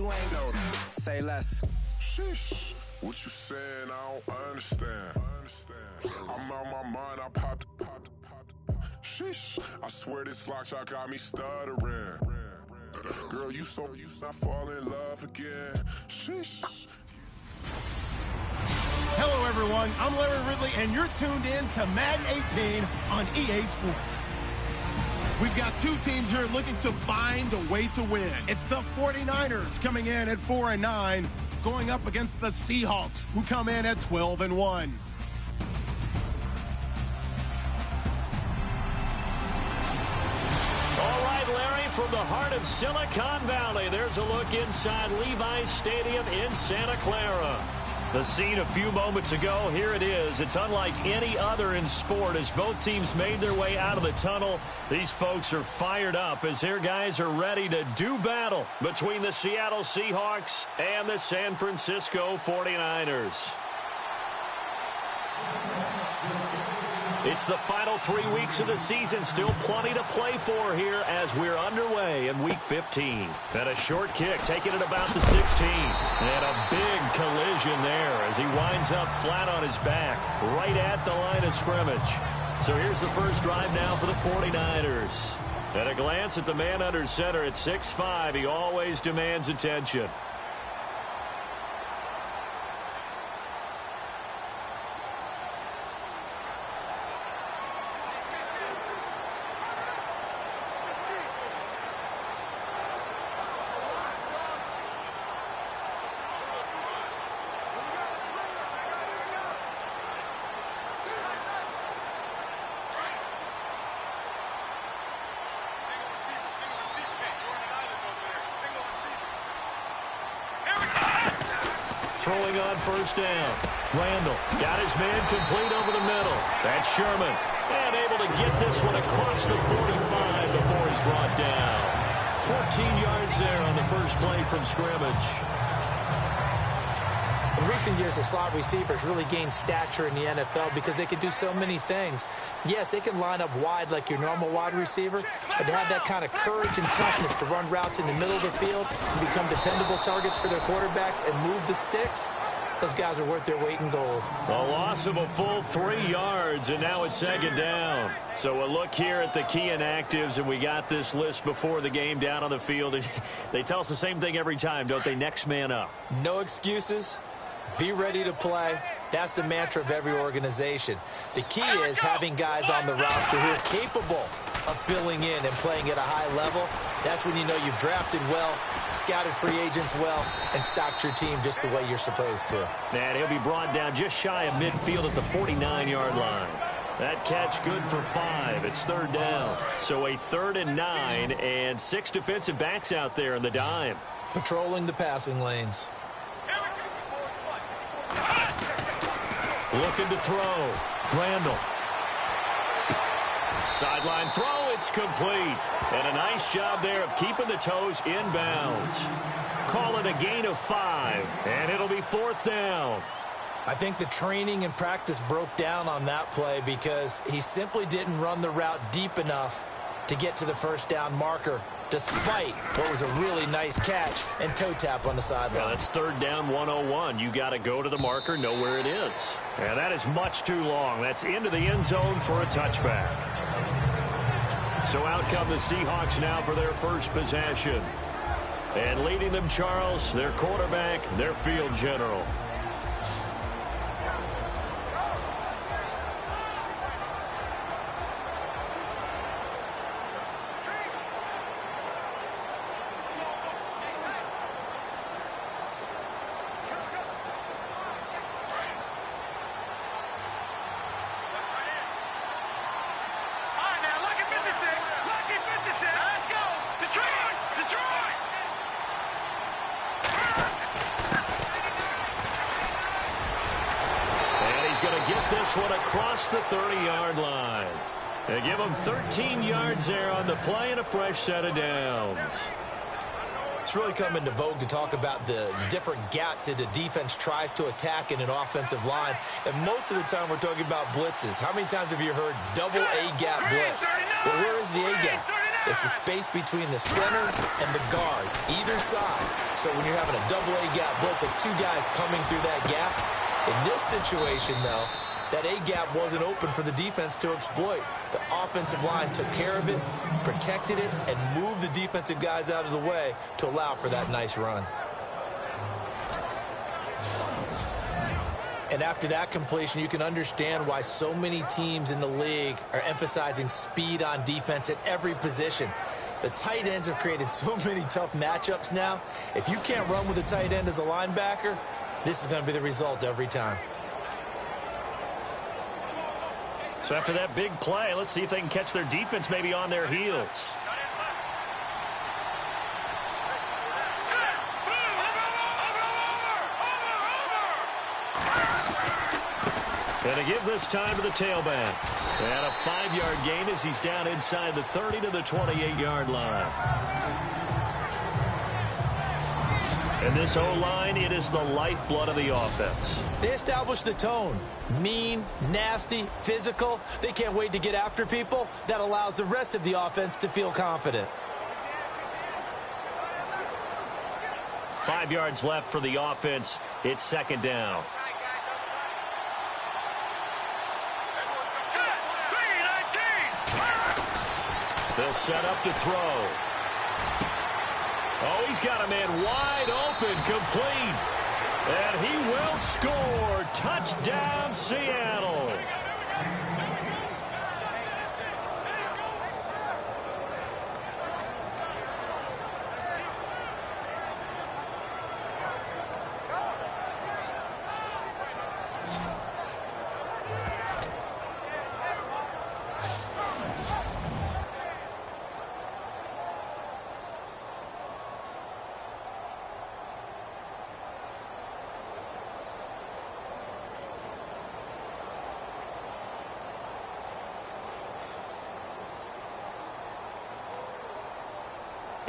you ain't go. Say less. Sheesh. What you saying? I don't understand. I'm out my mind. I popped. Sheesh. I swear this lock shot got me stuttering. Girl, you not fall in love again. Sheesh. Hello, everyone. I'm Larry Ridley, and you're tuned in to Madden 18 on EA Sports. We've got two teams here looking to find a way to win. It's the 49ers coming in at 4-9, going up against the Seahawks, who come in at 12-1. All right, Larry, from the heart of Silicon Valley, there's a look inside Levi's Stadium in Santa Clara. The scene a few moments ago, here it is. It's unlike any other in sport as both teams made their way out of the tunnel. These folks are fired up as their guys are ready to do battle between the Seattle Seahawks and the San Francisco 49ers. It's the final 3 weeks of the season. Still plenty to play for here as we're underway in Week 15. And a short kick taking it about the 16. And a big collision there as he winds up flat on his back right at the line of scrimmage. So here's the first drive now for the 49ers. At a glance at the man under center at 6'5", he always demands attention. Throwing on first down. Randall got his man complete over the middle. That's Sherman. And able to get this one across the 45 before he's brought down. 14 yards there on the first play from scrimmage. In recent years, the slot receivers really gained stature in the NFL because they can do so many things. Yes, they can line up wide like your normal wide receiver, but to have that kind of courage and toughness to run routes in the middle of the field and become dependable targets for their quarterbacks and move the sticks, those guys are worth their weight in gold. A loss of a full 3 yards, and now it's second down. So a look here at the key inactives, and we got this list before the game down on the field. And they tell us the same thing every time, don't they? Next man up. No excuses. Be ready to play. That's the mantra of every organization. The key is having guys on the roster who are capable of filling in and playing at a high level. That's when you know you've drafted well, scouted free agents well, and stocked your team just the way you're supposed to. And he'll be brought down just shy of midfield at the 49-yard line. That catch good for 5. It's third down. So a 3rd and 9, and 6 defensive backs out there in the dime. Patrolling the passing lanes. Looking to throw. Randall. Sideline throw. It's complete. And a nice job there of keeping the toes inbounds. Call it a gain of 5. And it'll be 4th down. I think the training and practice broke down on that play because he simply didn't run the route deep enough to get to the first down marker, despite what was a really nice catch and toe tap on the sideline. Yeah, that's 3rd down 101. You got to go to the marker, know where it is. And that is much too long. That's into the end zone for a touchback. So out come the Seahawks now for their first possession. And leading them, Charles, their quarterback, their field general. One across the 30-yard line. They give him 13 yards there on the play and a fresh set of downs. It's really come into vogue to talk about the different gaps that the defense tries to attack in an offensive line. And most of the time we're talking about blitzes. How many times have you heard double A-gap blitz? Well, where is the A-gap? It's the space between the center and the guards, either side. So when you're having a double-A gap blitz, there's two guys coming through that gap. In this situation, though, that A gap wasn't open for the defense to exploit. The offensive line took care of it, protected it, and moved the defensive guys out of the way to allow for that nice run. And after that completion, you can understand why so many teams in the league are emphasizing speed on defense at every position. The tight ends have created so many tough matchups now. If you can't run with a tight end as a linebacker, this is going to be the result every time. So after that big play, let's see if they can catch their defense maybe on their heels. And to give this time to the tailback. And a 5-yard gain as he's down inside the 30 to the 28-yard line. And this O-line, it is the lifeblood of the offense. They establish the tone. Mean, nasty, physical. They can't wait to get after people. That allows the rest of the offense to feel confident. 5 yards left for the offense. It's second down. They'll set up to throw. Oh, he's got a man wide open, complete. And he will score. Touchdown, Seattle.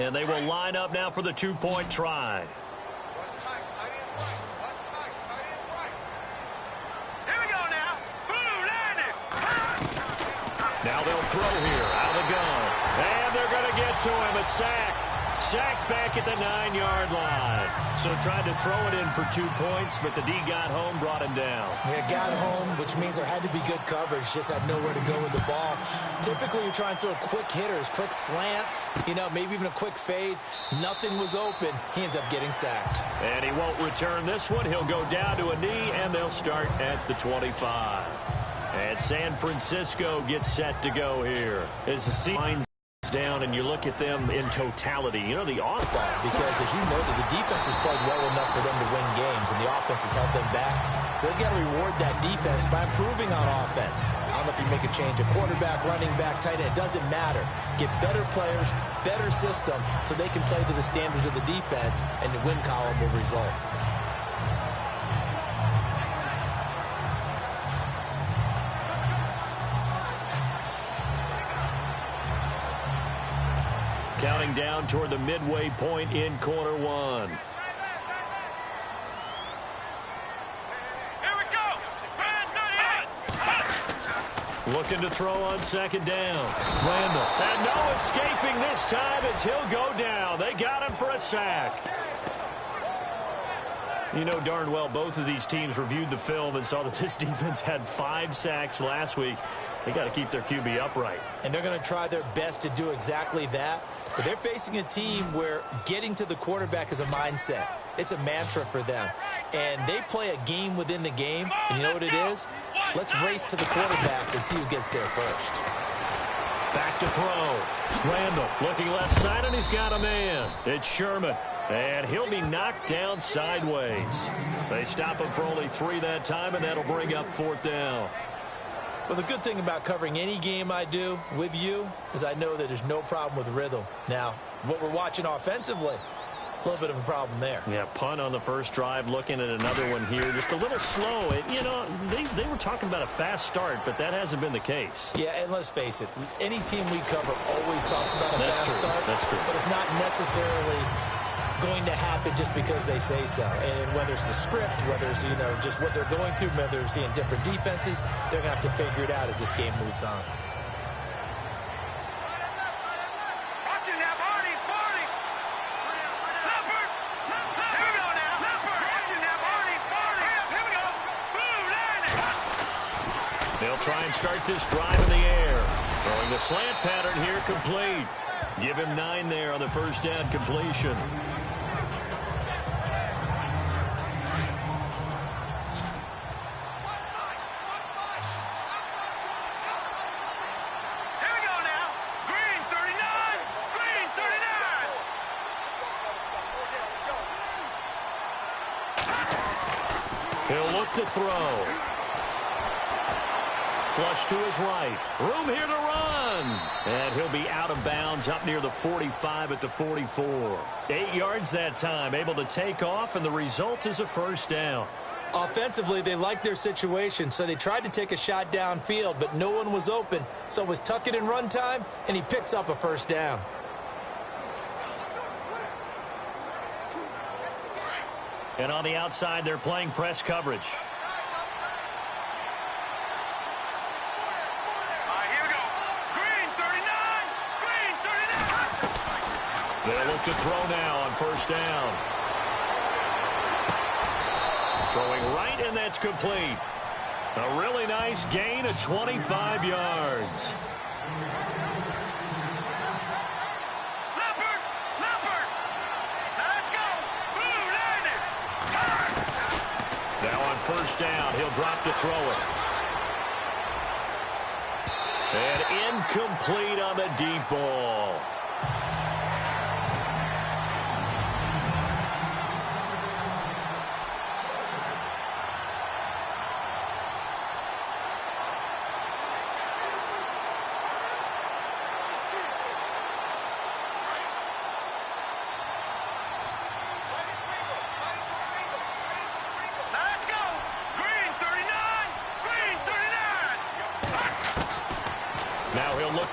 And they will line up now for the two-point try. Here we go now. Boom, landed. Now they'll throw here out of the gun. And they're going to get to him. A sack. Sacked back at the 9-yard line. So tried to throw it in for 2 points, but the D got home, brought him down. Yeah, got home, which means there had to be good coverage. Just had nowhere to go with the ball. Typically, you're trying to throw quick hitters, quick slants, maybe even a quick fade. Nothing was open. He ends up getting sacked. And he won't return this one. He'll go down to a knee, and they'll start at the 25. And San Francisco gets set to go here. As the season down and you look at them in totality, the offense. Because as you know, the defense has played well enough for them to win games, and the offense has held them back. So they've got to reward that defense by improving on offense. I don't know if you make a change, a quarterback, running back, tight end, it doesn't matter. Get better players, better system, so they can play to the standards of the defense, and the win column will result. Counting down toward the midway point in quarter one. Here we go. Looking to throw on second down. Randall. And no escaping this time as he'll go down. They got him for a sack. You know darn well both of these teams reviewed the film and saw that this defense had 5 sacks last week. They got to keep their QB upright. And they're going to try their best to do exactly that. But they're facing a team where getting to the quarterback is a mindset. It's a mantra for them. And they play a game within the game. And you know what it is? Let's race to the quarterback and see who gets there first. Back to throw. Randall looking left side, and he's got a man. It's Sherman. And he'll be knocked down sideways. They stop him for only 3 that time, and that'll bring up 4th down. Well, the good thing about covering any game I do with you is I know that there's no problem with rhythm. Now, what we're watching offensively, a little bit of a problem there. Yeah, punt on the first drive, looking at another one here. Just a little slow. They were talking about a fast start, but that hasn't been the case. Yeah, and let's face it, any team we cover always talks about a fast start. That's true. But it's not necessarily going to happen just because they say so. And whether it's the script, whether it's, just what they're going through, whether they're seeing different defenses, they're going to have to figure it out as this game moves on. They'll try and start this drive in the air. Throwing the slant pattern here complete. Give him 9 there on the first down completion. Here we go now. Green 39. Green 39. He'll look to throw. Flush to his right. Room here to run. And he'll be out of bounds up near the 45 at the 44. 8 yards that time. Able to take off, and the result is a first down. Offensively, they liked their situation, so they tried to take a shot downfield, but no one was open. So it was tuck it in run time, and he picks up a first down. And on the outside, they're playing press coverage. They'll look to throw now on first down. Throwing right, and that's complete. A really nice gain of 25 yards. Leopard! Leopard! Now let's go! Blue, landed! Now on first down, he'll drop to throw it. And incomplete on the deep ball.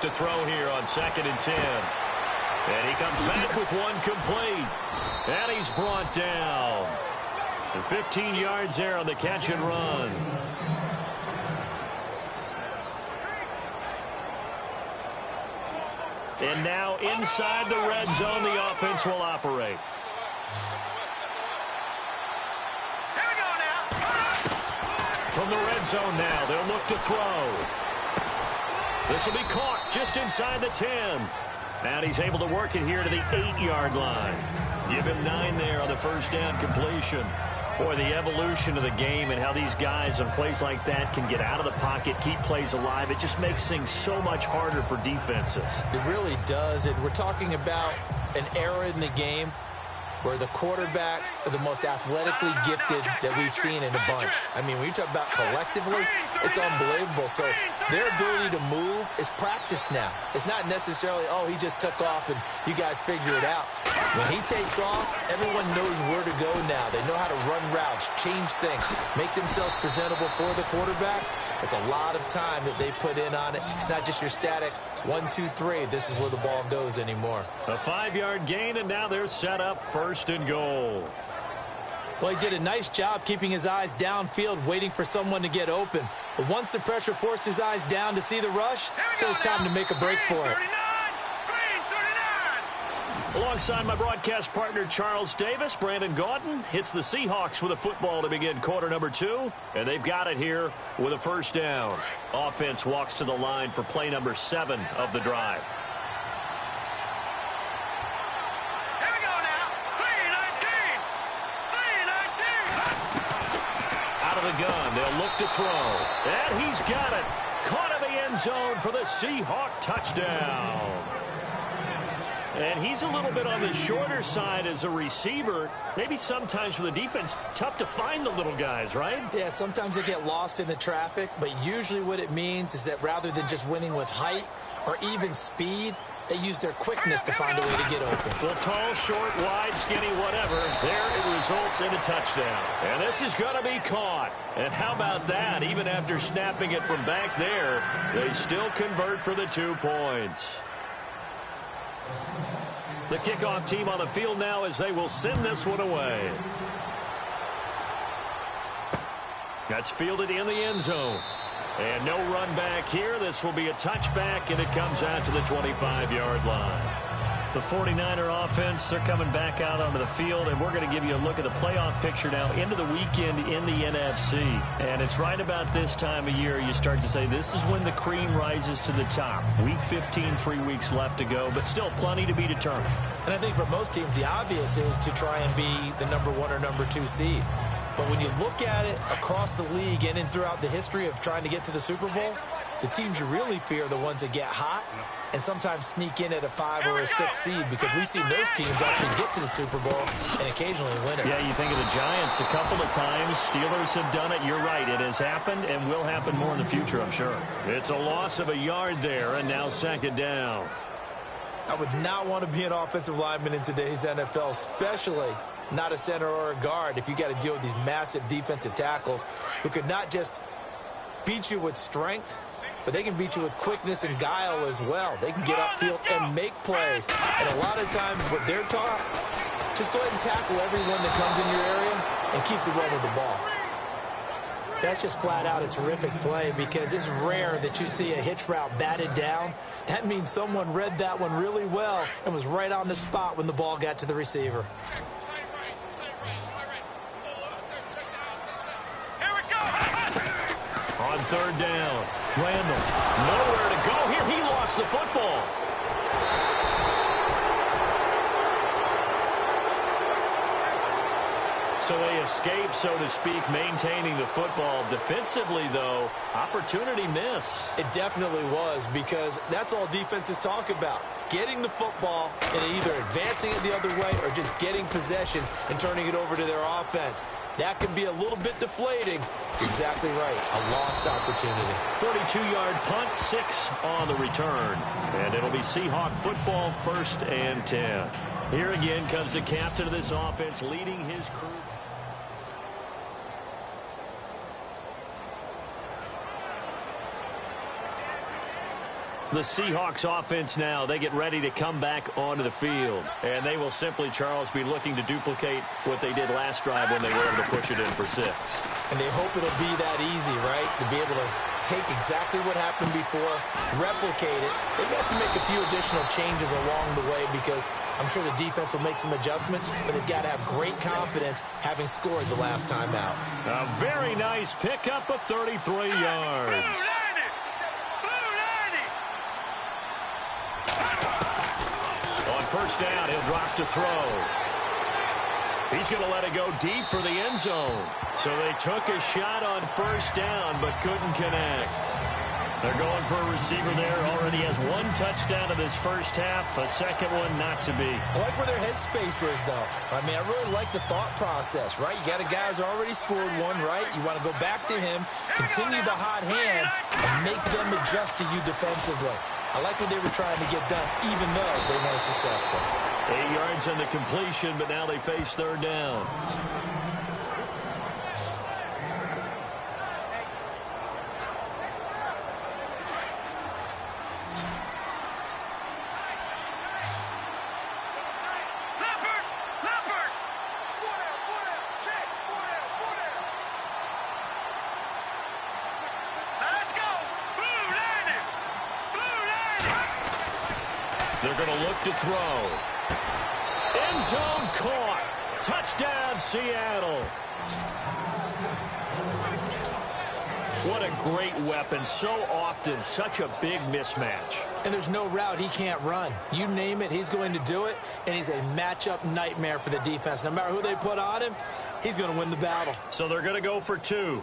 To throw here on 2nd and 10. And he comes back with one complete. And he's brought down. And 15 yards there on the catch and run. And now inside the red zone, the offense will operate. Here we go now. From the red zone now, they'll look to throw. This will be caught just inside the 10. And he's able to work it here to the 8-yard line. Give him 9 there on the first down completion. Boy, the evolution of the game and how these guys on plays like that can get out of the pocket, keep plays alive, it just makes things so much harder for defenses. It really does. And we're talking about an era in the game where the quarterbacks are the most athletically gifted that we've seen in a bunch. I mean, when you talk about collectively, it's unbelievable. So their ability to move is practiced now. It's not necessarily, oh, he just took off and you guys figure it out. When he takes off, everyone knows where to go now. They know how to run routes, change things, make themselves presentable for the quarterback. It's a lot of time that they put in on it. It's not just your static 1, 2, 3. This is where the ball goes anymore. A 5-yard gain, and now they're set up 1st and goal. Well, he did a nice job keeping his eyes downfield, waiting for someone to get open. But once the pressure forced his eyes down to see the rush, it was time to make a break for it. Alongside my broadcast partner, Charles Davis, Brandon Gaudin hits the Seahawks with a football to begin quarter number 2, and they've got it here with a first down. Offense walks to the line for play number 7 of the drive. Here we go now. 3-19. 3-19. Out of the gun, they'll look to throw. And he's got it. Caught in the end zone for the Seahawk touchdown. And he's a little bit on the shorter side as a receiver. Maybe sometimes for the defense, tough to find the little guys, right? Yeah, sometimes they get lost in the traffic, but usually what it means is that rather than just winning with height or even speed, they use their quickness to find a way to get open. Well, tall, short, wide, skinny, whatever, there it results in a touchdown. And this is going to be caught. And how about that? Even after snapping it from back there, they still convert for the 2 points. The kickoff team on the field now as they will send this one away. That's fielded in the end zone. And no run back here. This will be a touchback, and it comes out to the 25-yard line. The 49er offense, they're coming back out onto the field, and we're going to give you a look at the playoff picture now into the weekend in the NFC. And it's right about this time of year you start to say this is when the cream rises to the top. Week 15, 3 weeks left to go, but still plenty to be determined. And I think for most teams, the obvious is to try and be the number 1 or number 2 seed. But when you look at it across the league and throughout the history of trying to get to the Super Bowl, the teams you really fear are the ones that get hot and sometimes sneak in at a 5 or a 6 seed, because we've seen those teams actually get to the Super Bowl and occasionally win it. Yeah, you think of the Giants a couple of times. Steelers have done it. You're right. It has happened and will happen more in the future, I'm sure. It's a loss of a yard there, and now 2nd down. I would not want to be an offensive lineman in today's NFL, especially not a center or a guard, if you got to deal with these massive defensive tackles who could not just beat you with strength, but they can beat you with quickness and guile as well. They can get upfield and make plays. And a lot of times what they're taught, just go ahead and tackle everyone that comes in your area and keep the run of the ball. That's just flat out a terrific play, because it's rare that you see a hitch route batted down. That means someone read that one really well and was right on the spot when the ball got to the receiver. On 3rd down, Randall, nowhere to go here. He lost the football. So they escape, so to speak, maintaining the football. Defensively, though, opportunity miss. It definitely was, because that's all defenses talk about. Getting the football and either advancing it the other way or just getting possession and turning it over to their offense. That can be a little bit deflating. You're exactly right. A lost opportunity. 42-yard punt, 6 on the return. And it'll be Seahawk football, 1st and 10. Here again comes the captain of this offense leading his crew. The Seahawks offense now, they get ready to come back onto the field. And they will simply, Charles, be looking to duplicate what they did last drive when they were able to push it in for 6. And they hope it'll be that easy, right? To be able to take exactly what happened before, replicate it. They have to make a few additional changes along the way, because I'm sure the defense will make some adjustments, but they've got to have great confidence having scored the last time out. A very nice pickup of 33 yards. On 1st down, he'll drop to throw. He's going to let it go deep for the end zone. So they took a shot on 1st down, but couldn't connect. They're going for a receiver there. Already has 1 touchdown in this first half. A second one not to be. I like where their headspace is, though. I mean, I really like the thought process, right? You got a guy who's already scored 1, right? You want to go back to him, continue the hot hand, and make them adjust to you defensively. I like what they were trying to get done, even though they weren't successful. 8 yards on the completion, but now they face 3rd down. They're going to look to throw. End zone caught. Touchdown, Seattle. What a great weapon. So often, such a big mismatch. And there's no route he can't run. You name it, he's going to do it, and he's a matchup nightmare for the defense. No matter who they put on him, he's going to win the battle. So they're going to go for 2.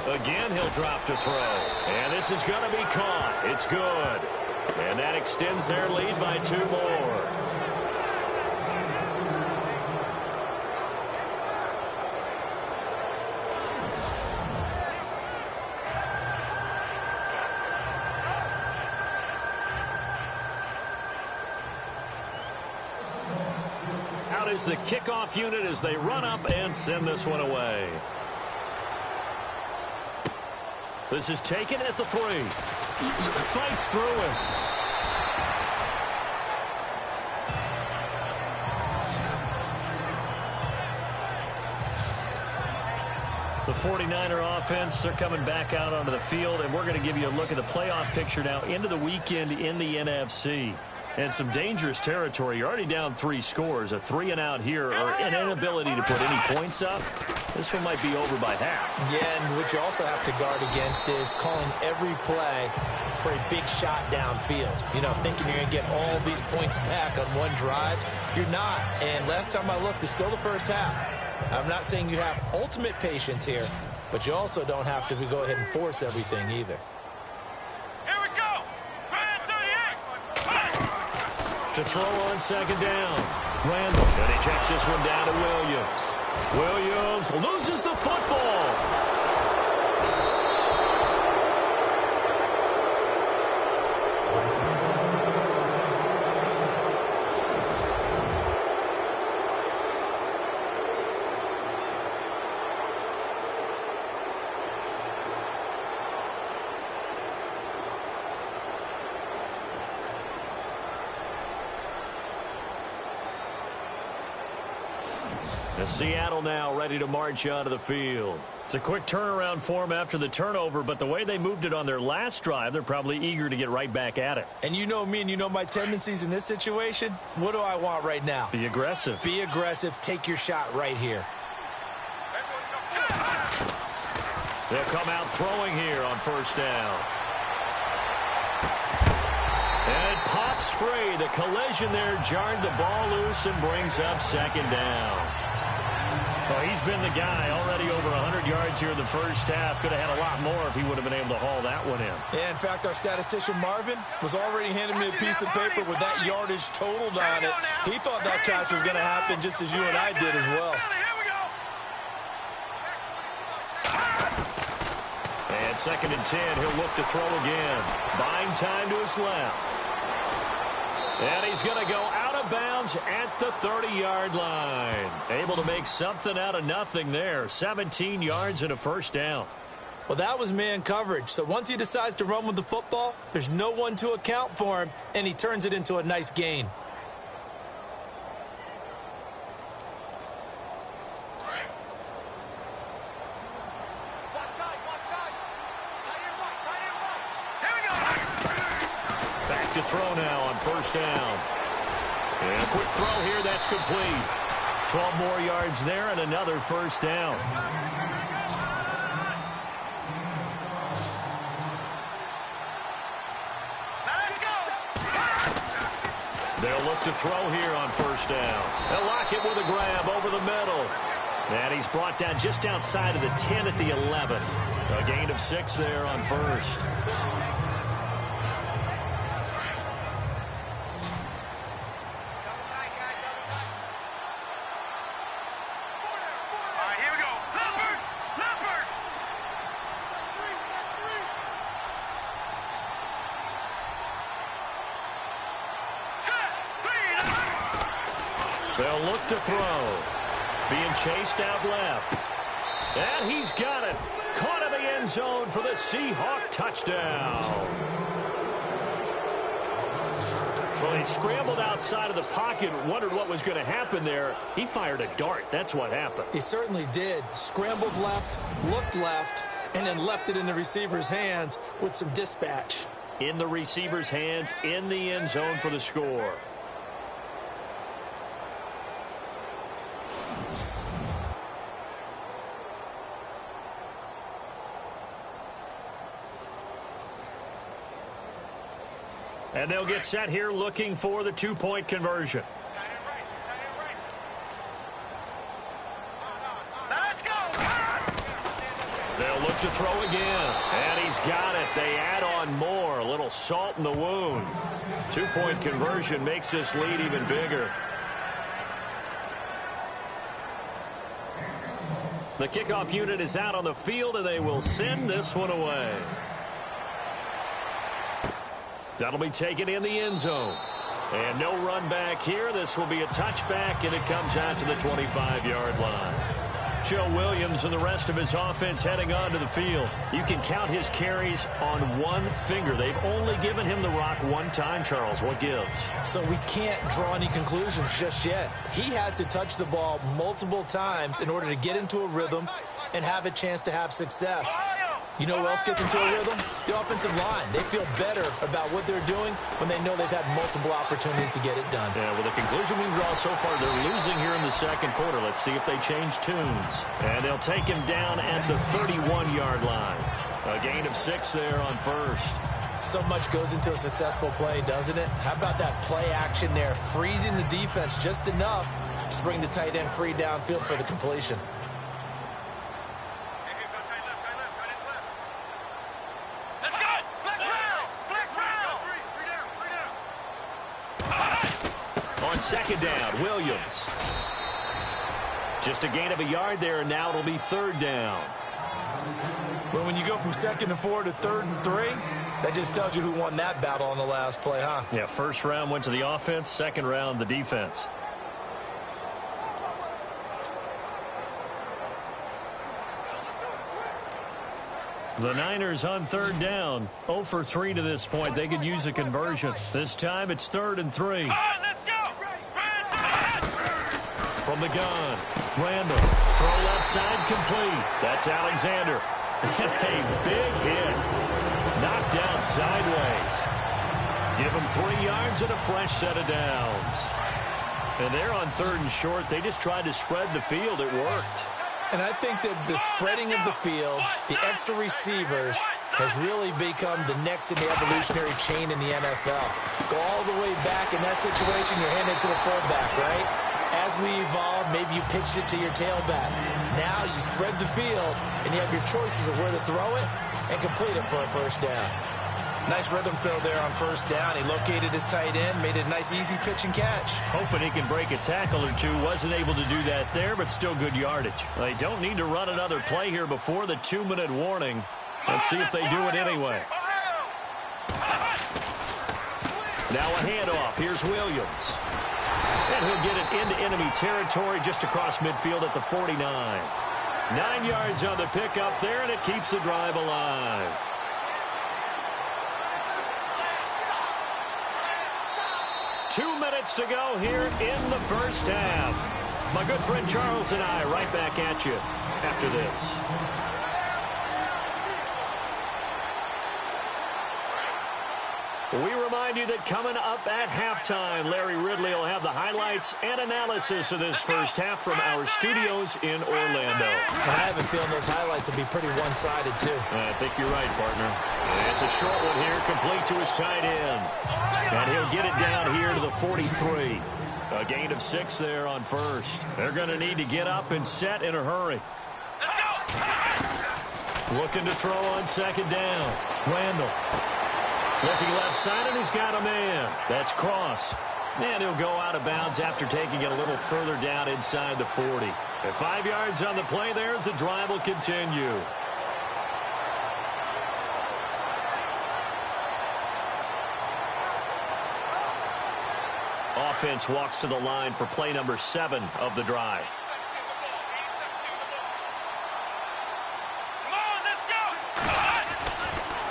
Again, he'll drop to throw. And this is going to be caught. It's good. And that extends their lead by 2 more. Out is the kickoff unit as they run up and send this one away. This is taken at the 3. Fights through it. The 49er offense, they're coming back out onto the field, and we're going to give you a look at the playoff picture now into the weekend in the NFC. And some dangerous territory. You're already down 3 scores. A 3-and-out here, or an inability to put any points up. This one might be over by half. Yeah, and what you also have to guard against is calling every play for a big shot downfield. You know, thinking you're going to get all these points back on one drive. You're not. And last time I looked, it's still the first half. I'm not saying you have ultimate patience here, but you also don't have to go ahead and force everything either. Here we go. To throw on second down. Randall. And he checks this one down to Williams. Williams loses the football. Seattle now ready to march onto the field. It's a quick turnaround for them after the turnover, but the way they moved it on their last drive, they're probably eager to get right back at it. And you know me and you know my tendencies in this situation. What do I want right now? Be aggressive. Be aggressive. Take your shot right here. They'll come out throwing here on first down. And it pops free. The collision there jarred the ball loose and brings up second down. Well, he's been the guy already over 100 yards here in the first half. Could have had a lot more if he would have been able to haul that one in. Yeah, in fact, our statistician Marvin was already handing me a piece of paper with that yardage totaled on it. He thought that catch was going to happen just as you and I did as well. And second and 10, he'll look to throw again. Buying time to his left. And he's going to go out of bounds at the 30-yard line. Able to make something out of nothing there. 17 yards and a first down. Well, that was man coverage. So once he decides to run with the football, there's no one to account for him, and he turns it into a nice gain. Back to throw now on first down. And a quick throw here, that's complete. 12 more yards there and another first down. Let's go. They'll look to throw here on first down. They'll lock it with a grab over the middle. And he's brought down just outside of the 10 at the 11. A gain of 6 there on first. They'll look to throw. Being chased out left. And he's got it. Caught in the end zone for the Seahawk touchdown. Well, he scrambled outside of the pocket, wondered what was going to happen there. He fired a dart. That's what happened. He certainly did. Scrambled left, looked left, and then left it in the receiver's hands with some dispatch. In the receiver's hands, in the end zone for the score. And they'll get set here looking for the two-point conversion. Let's go. They'll look to throw again. And he's got it. They add on more. A little salt in the wound. Two-point conversion makes this lead even bigger. The kickoff unit is out on the field, and they will send this one away. That'll be taken in the end zone. And no run back here. This will be a touchback, and it comes out to the 25-yard line. Joe Williams and the rest of his offense heading onto the field. You can count his carries on one finger. They've only given him the rock one time, Charles. What gives? So we can't draw any conclusions just yet. He has to touch the ball multiple times in order to get into a rhythm and have a chance to have success. You know who else gets into a rhythm? The offensive line. They feel better about what they're doing when they know they've had multiple opportunities to get it done. Yeah, well, the conclusion we can draw so far, they're losing here in the second quarter. Let's see if they change tunes. And they'll take him down at the 31-yard line. A gain of 6 there on first. So much goes into a successful play, doesn't it? How about that play action there? Freezing the defense just enough to bring the tight end free downfield for the completion. On second down, Williams. Just a gain of a yard there, and now it'll be third down. Well, when you go from 2nd and 4 to 3rd and 3, that just tells you who won that battle on the last play, huh? Yeah, first round went to the offense, second round the defense. The Niners on third down, 0 for 3 to this point. They could use a conversion. This time it's 3rd and 3. From the gun, Randall, throw left side complete. That's Alexander. A big hit. Knocked down sideways. Give him 3 yards and a fresh set of downs. And they're on 3rd and short. They just tried to spread the field. It worked. And I think that the spreading of the field, the extra receivers, has really become the next in the evolutionary chain in the NFL. Go all the way back in that situation, you're handing it to the fullback, right? As we evolve, maybe you pitched it to your tailback. Now you spread the field, and you have your choices of where to throw it and complete it for a first down. Nice rhythm throw there on first down. He located his tight end, made it a nice, easy pitch and catch. Hoping he can break a tackle or two. Wasn't able to do that there, but still good yardage. They don't need to run another play here before the 2-minute warning. Let's see if they do it anyway. Now a handoff. Here's Williams. And he'll get it into enemy territory just across midfield at the 49. 9 yards on the pickup there, and it keeps the drive alive. Two minutes to go here in the first half. My good friend Charles and I right back at you after this. We remind you that coming up at halftime, Larry Ridley will have the highlights and analysis of this first half from our studios in Orlando. And I have a feeling those highlights will be pretty one-sided, too. I think you're right, partner. It's a short one here, complete to his tight end. And he'll get it down here to the 43. A gain of 6 there on first. They're going to need to get up and set in a hurry. Looking to throw on second down. Randall. Looking left side, and he's got a man. That's Cross. And he'll go out of bounds after taking it a little further down inside the 40. At 5 yards on the play there, as the drive will continue. Offense walks to the line for play number 7 of the drive.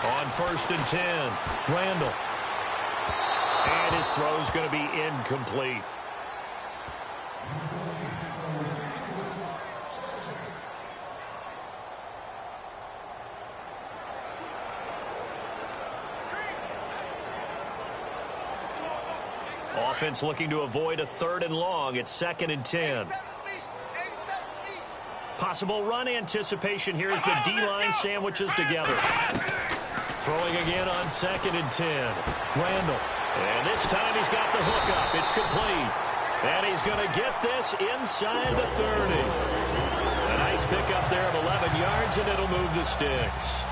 On 1st and 10, Randall. And his throw's going to be incomplete. Offense looking to avoid a 3rd and long. It's 2nd and 10. Possible run anticipation here as the D-line sandwiches together. Throwing again on 2nd and 10. Randall. And this time he's got the hook up. It's complete. And he's going to get this inside the 30. A nice pickup there of 11 yards, and it'll move the sticks.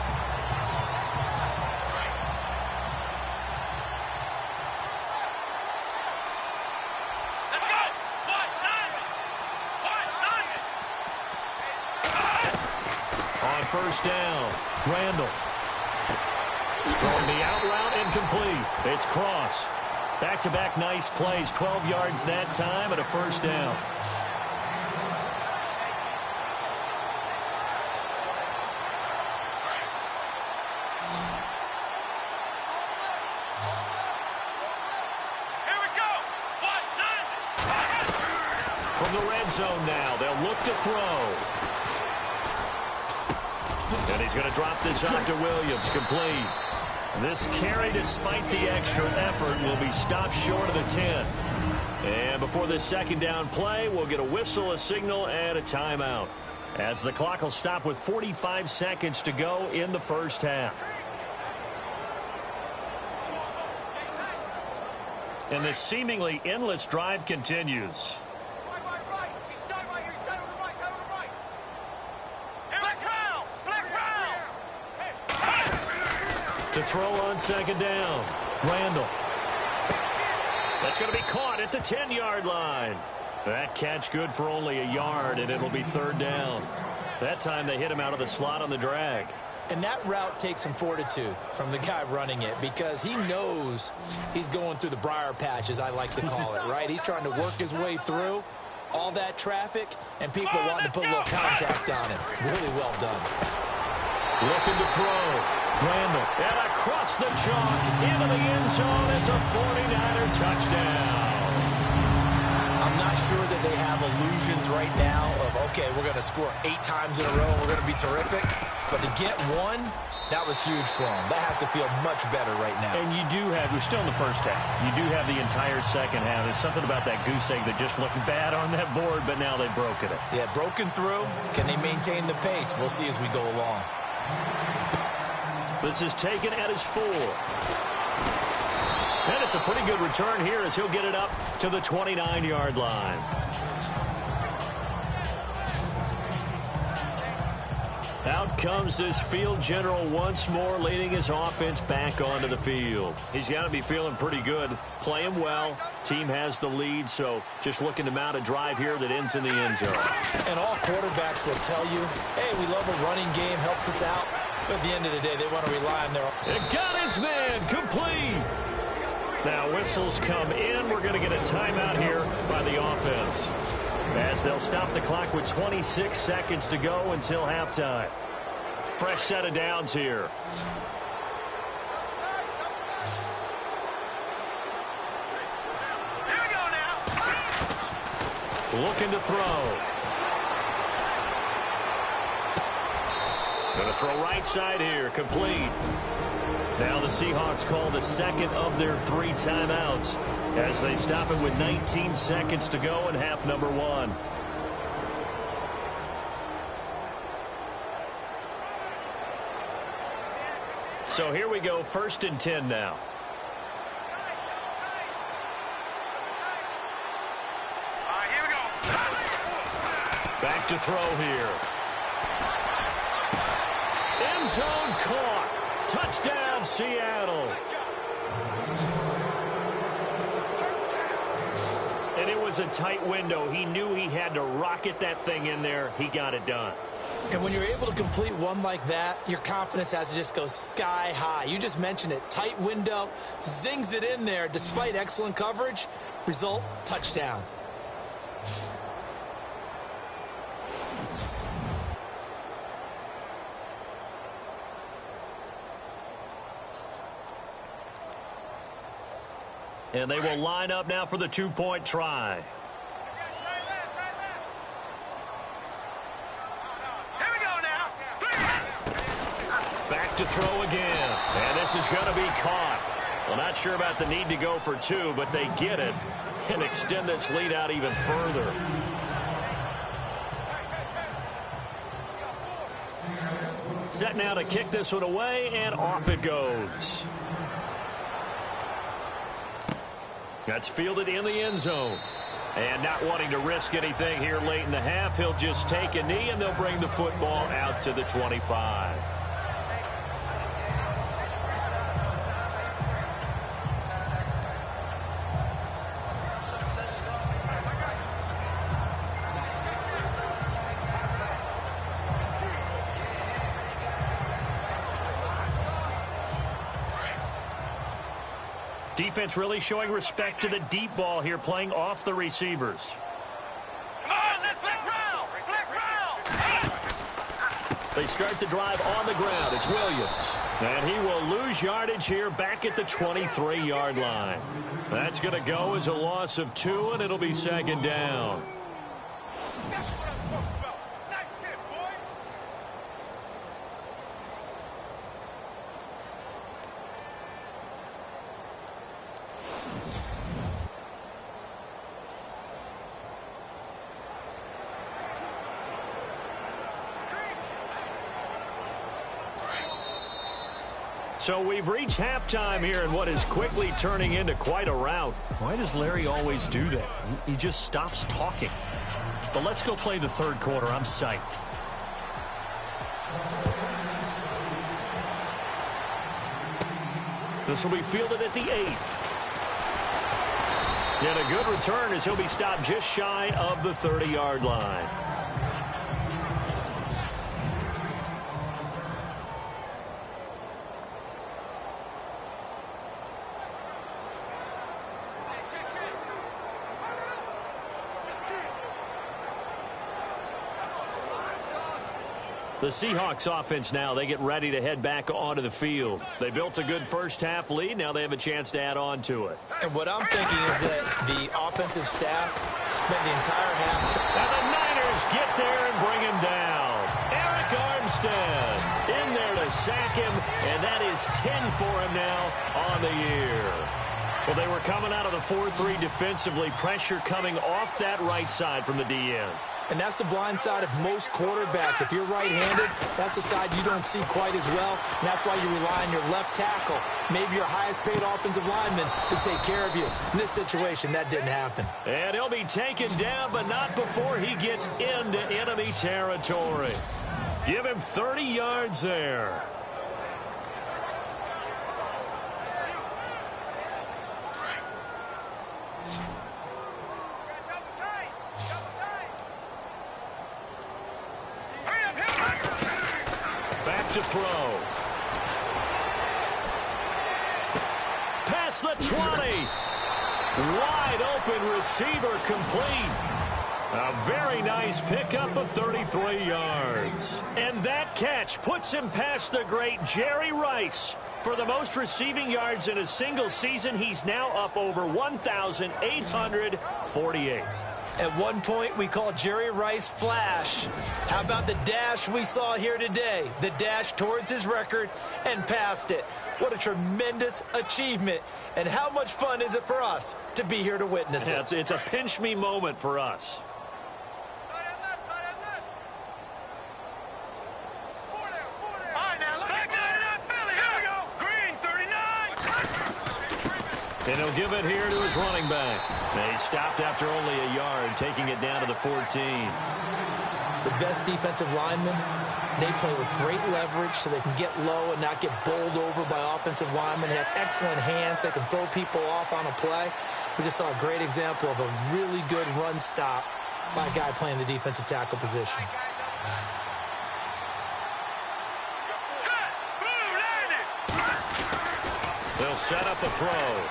On first down, Randall. Throwing the out route incomplete. It's Cross. Back-to-back nice plays. 12 yards that time and a first down. Here we go. From the red zone now, they'll look to throw. And he's going to drop this off to Williams, complete. This carry, despite the extra effort, will be stopped short of the 10. And before this second down play, we'll get a whistle, a signal, and a timeout, as the clock will stop with 45 seconds to go in the first half. And this seemingly endless drive continues. To throw on second down, Randall. That's going to be caught at the 10-yard line. That catch good for only a yard, and it'll be third down. That time they hit him out of the slot on the drag. And that route takes some fortitude from the guy running it, because he knows he's going through the briar patch, as I like to call it, right? He's trying to work his way through all that traffic, and people wanting to put a little contact on it. Really well done. Looking to throw. Randall, and across the chalk, into the end zone. It's a 49er touchdown. I'm not sure that they have illusions right now of, okay, we're going to score 8 times in a row, we're going to be terrific. But to get one, that was huge for them. That has to feel much better right now. And you do have, we're still in the first half. You do have the entire second half. There's something about that goose egg that just looked bad on that board, but now they've broken it. Yeah, broken through. Can they maintain the pace? We'll see as we go along. This is taken at his 4. And it's a pretty good return here as he'll get it up to the 29-yard line. Out comes this field general once more, leading his offense back onto the field. He's got to be feeling pretty good, playing well. Team has the lead, so just looking to mount a drive here that ends in the end zone. And all quarterbacks will tell you, hey, we love a running game, helps us out. But at the end of the day, they want to rely on their... It got his man, complete. Now whistles come in. We're going to get a timeout here by the offense, as they'll stop the clock with 26 seconds to go until halftime. Fresh set of downs here. Here we go now. Looking to throw. Going to throw right side here, complete. Now the Seahawks call the second of their 3 timeouts as they stop it with 19 seconds to go in half number 1. So here we go, 1st and 10 now. Here we go. Back to throw here. End zone caught. Touchdown, Seattle. And it was a tight window. He knew he had to rocket that thing in there. He got it done. And when you're able to complete one like that, your confidence has to just go sky high. You just mentioned it. Tight window, zings it in there despite excellent coverage. Result, touchdown. And they will line up now for the 2-point try. Here we go now. Back to throw again. And this is going to be caught. Well, not sure about the need to go for 2, but they get it and extend this lead out even further. Set now to kick this one away, and off it goes. That's fielded in the end zone. And not wanting to risk anything here late in the half, he'll just take a knee, and they'll bring the football out to the 25. Defense really showing respect to the deep ball here, playing off the receivers. Come on, let's round. Let's round. They start the drive on the ground. It's Williams. And he will lose yardage here back at the 23-yard line. That's going to go as a loss of 2, and it'll be second down. That's what I'm talking about. Nice hit, boy. So we've reached halftime here in what is quickly turning into quite a rout. Why does Larry always do that? He just stops talking. But let's go play the third quarter. I'm psyched. This will be fielded at the 8. And a good return as he'll be stopped just shy of the 30-yard line. The Seahawks offense now, they get ready to head back onto the field. They built a good first-half lead. Now they have a chance to add on to it. And what I'm thinking is that the offensive staff spent the entire half. And the Niners get there and bring him down. Eric Armstead in there to sack him, and that is 10 for him now on the year. Well, they were coming out of the 4-3 defensively. Pressure coming off that right side from the DN. And that's the blind side of most quarterbacks. If you're right-handed, that's the side you don't see quite as well. And that's why you rely on your left tackle, maybe your highest-paid offensive lineman, to take care of you. In this situation, that didn't happen. And he'll be taken down, but not before he gets into enemy territory. Give him 30 yards there. To throw. Past the 20. Wide open receiver complete. A very nice pickup of 33 yards. And that catch puts him past the great Jerry Rice. For the most receiving yards in a single season, he's now up over 1,848. At one point, we called Jerry Rice Flash. How about the dash we saw here today? The dash towards his record and past it. What a tremendous achievement. And how much fun is it for us to be here to witness it? It's a pinch-me moment for us. And he'll give it here to his running back. They stopped after only a yard, taking it down to the 14. The best defensive linemen, they play with great leverage so they can get low and not get bowled over by offensive linemen. They have excellent hands. They can throw people off on a play. We just saw a great example of a really good run stop by a guy playing the defensive tackle position. They'll set up a throw.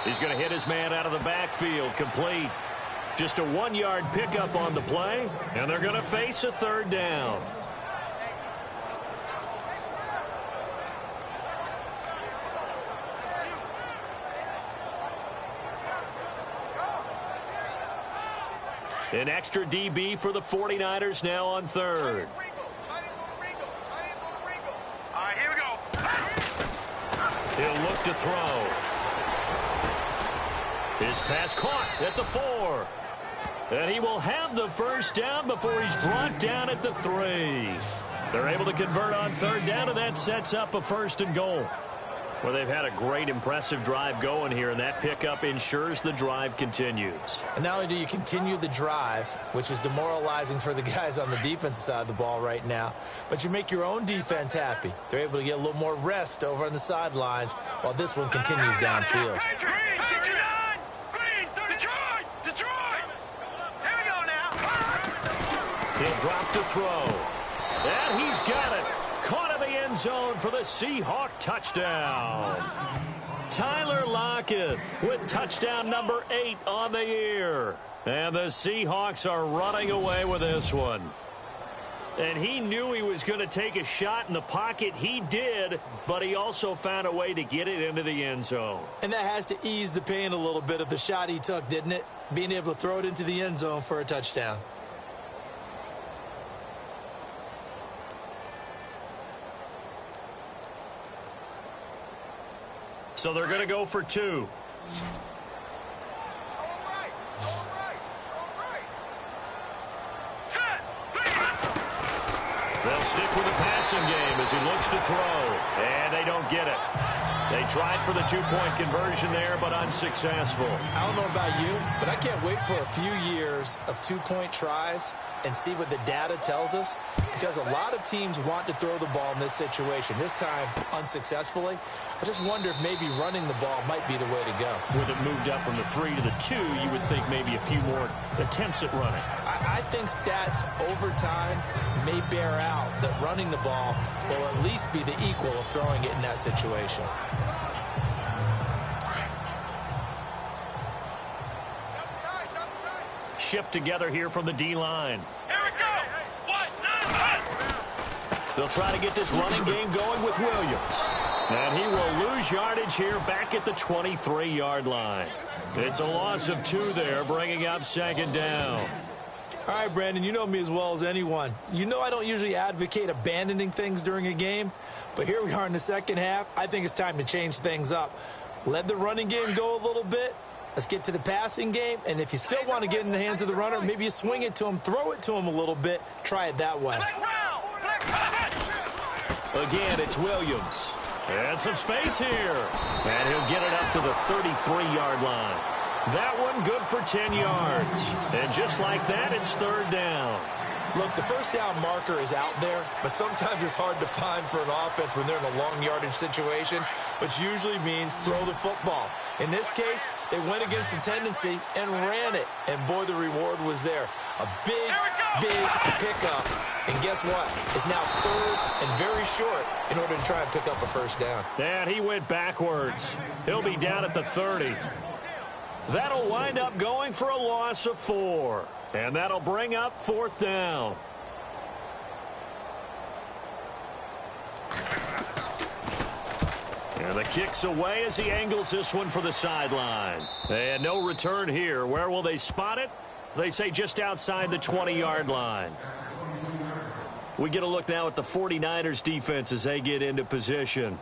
He's going to hit his man out of the backfield, complete. Just a 1-yard pickup on the play, and they're going to face a third down. An extra DB for the 49ers now on third. All right, here we go. He'll look to throw. His pass caught at the 4. And he will have the first down before he's brought down at the 3. They're able to convert on third down, and that sets up a 1st and goal. Well, they've had a great, impressive drive going here, and that pickup ensures the drive continues. And not only do you continue the drive, which is demoralizing for the guys on the defensive side of the ball right now, but you make your own defense happy. They're able to get a little more rest over on the sidelines while this one continues downfield. He'll drop to throw. And he's got it. Caught in the end zone for the Seahawk touchdown. Tyler Lockett with touchdown number 8 on the year. And the Seahawks are running away with this one. And he knew he was going to take a shot in the pocket. He did, but he also found a way to get it into the end zone. And that has to ease the pain a little bit of the shot he took, didn't it? Being able to throw it into the end zone for a touchdown. So they're going to go for 2. They'll stick with the pass passing game as he looks to throw. And they don't get it. They tried for the two-point conversion there, but unsuccessful. I don't know about you, but I can't wait for a few years of two-point tries and see what the data tells us, because a lot of teams want to throw the ball in this situation. This time, unsuccessfully. I just wonder if maybe running the ball might be the way to go. With it moved up from the 3 to the 2, you would think maybe a few more attempts at running. I think stats over time may bear out that running the ball will at least be the equal of throwing it in that situation. Shift together here from the D-line. Here we go. 1, 9, 1. They'll try to get this running game going with Williams. And he will lose yardage here back at the 23-yard line. It's a loss of 2 there, bringing up second down. All right, Brandon, you know me as well as anyone. You know I don't usually advocate abandoning things during a game, but here we are in the second half. I think it's time to change things up. Let the running game go a little bit. Let's get to the passing game, and if you still want to get in the hands of the runner, maybe you swing it to him, throw it to him a little bit, try it that way. Again, it's Williams. And some space here. And he'll get it up to the 33-yard line. That one good for 10 yards. And just like that, it's third down. Look, the first down marker is out there, but sometimes it's hard to find for an offense when they're in a long yardage situation, which usually means throw the football. In this case, they went against the tendency and ran it, and boy, the reward was there. A big pickup, and guess what? It's now third and very short in order to try and pick up a first down. And he went backwards. He'll be down at the 30. That'll wind up going for a loss of 4. And that'll bring up fourth down. And the kick's away as he angles this one for the sideline. And no return here. Where will they spot it? They say just outside the 20-yard line. We get a look now at the 49ers defense as they get into position.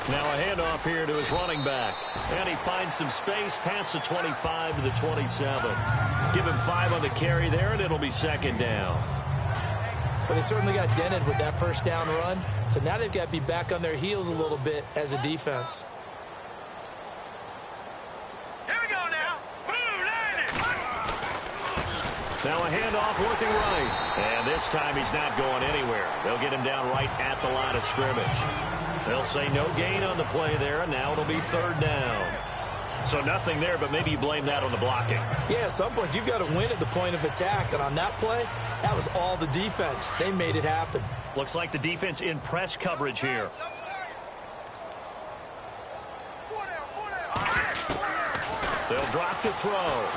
Now a handoff here to his running back. And he finds some space past the 25 to the 27. Give him 5 on the carry there, and it'll be second down. Well, they certainly got dented with that first down run. So now they've got to be back on their heels a little bit as a defense. Here we go now. Now a handoff looking right. And this time he's not going anywhere. They'll get him down right at the line of scrimmage. They'll say no gain on the play there, and now it'll be third down. So nothing there, but maybe you blame that on the blocking. Yeah, at some point you've got to win at the point of attack, and on that play, that was all the defense. They made it happen. Looks like the defense in press coverage here. They'll drop to throw.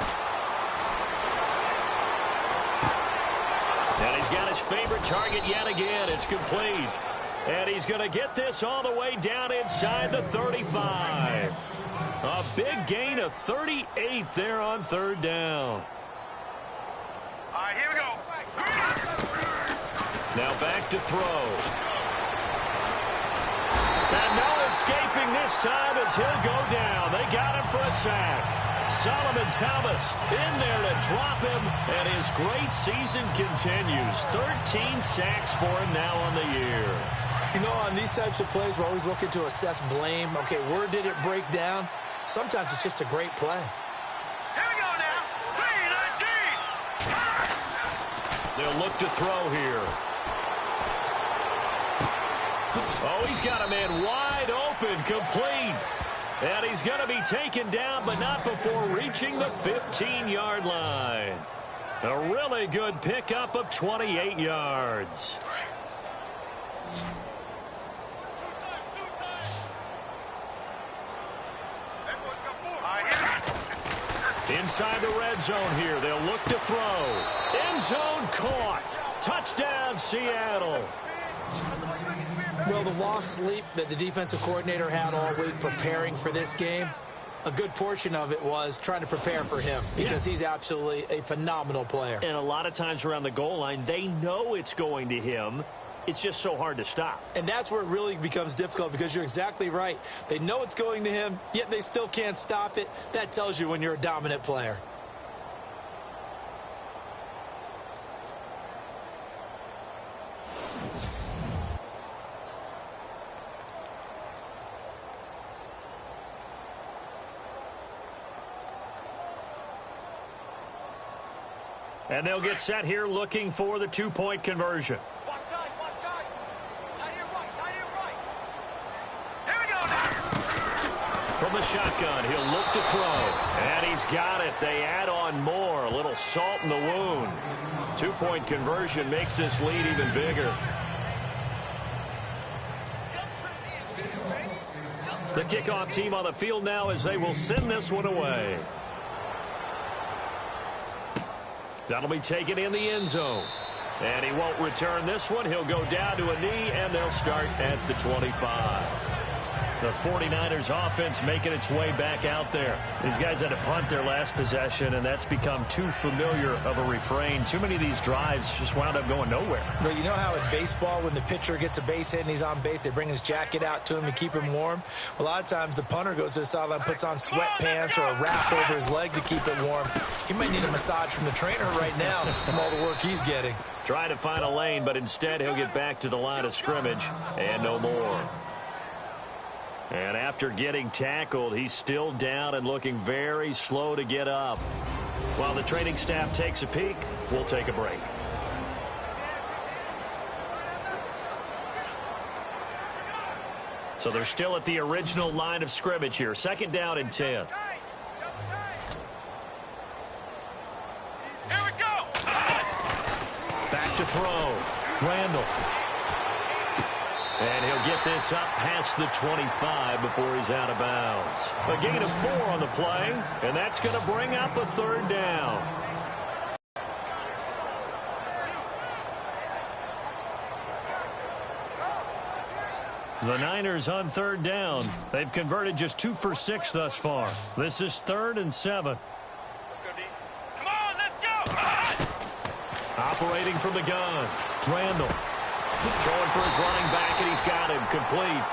And he's got his favorite target yet again. It's complete. And he's going to get this all the way down inside the 35. A big gain of 38 there on third down. All right, here we go. Now back to throw. And no escaping this time as he'll go down. They got him for a sack. Solomon Thomas in there to drop him, and his great season continues. 13 sacks for him now on the year. You know, on these types of plays, we're always looking to assess blame. Okay, where did it break down? Sometimes it's just a great play. Here we go now. 3-19. They'll look to throw here. Oh, he's got a man wide open, complete. And he's going to be taken down, but not before reaching the 15-yard line. A really good pickup of 28 yards. Inside the red zone here. They'll look to throw. End zone caught. Touchdown, Seattle. Well, the lost sleep that the defensive coordinator had all week preparing for this game, a good portion of it was trying to prepare for him because he's absolutely a phenomenal player. And a lot of times around the goal line, they know it's going to him. it's just so hard to stop. And that's where it really becomes difficult, because you're exactly right. They know it's going to him, yet they still can't stop it. That tells you when you're a dominant player. And they'll get set here looking for the two-point conversion. Watch tight, watch tight. Tight here right. Here we go now. From the shotgun, he'll look to throw. And he's got it. They add on more. A little salt in the wound. Two-point conversion makes this lead even bigger. The kickoff team on the field now as they will send this one away. That'll be taken in the end zone. And he won't return this one. He'll go down to a knee, and they'll start at the 25. The 49ers offense making its way back out there. These guys had to punt their last possession, and that's become too familiar of a refrain. Too many of these drives just wound up going nowhere. Well, you know how in baseball, when the pitcher gets a base hit and he's on base, they bring his jacket out to him to keep him warm? A lot of times the punter goes to the sideline, puts on sweatpants or a wrap over his leg to keep it warm. He might need a massage from the trainer right now from all the work he's getting. Trying to find a lane, but instead he'll get back to the line of scrimmage and no more. And after getting tackled, he's still down and looking very slow to get up. While the training staff takes a peek, we'll take a break. So they're still at the original line of scrimmage here. Second down and 10. Here we go. Back to throw. Randall. And he'll get this up past the 25 before he's out of bounds. A gain of 4 on the play, and that's going to bring up a third down. The Niners on third down. They've converted just 2 for 6 thus far. This is 3rd and 7. Let's go, D. Come on, let's go. Operating from the gun. Randall. Throwing for his running back, and he's got him complete.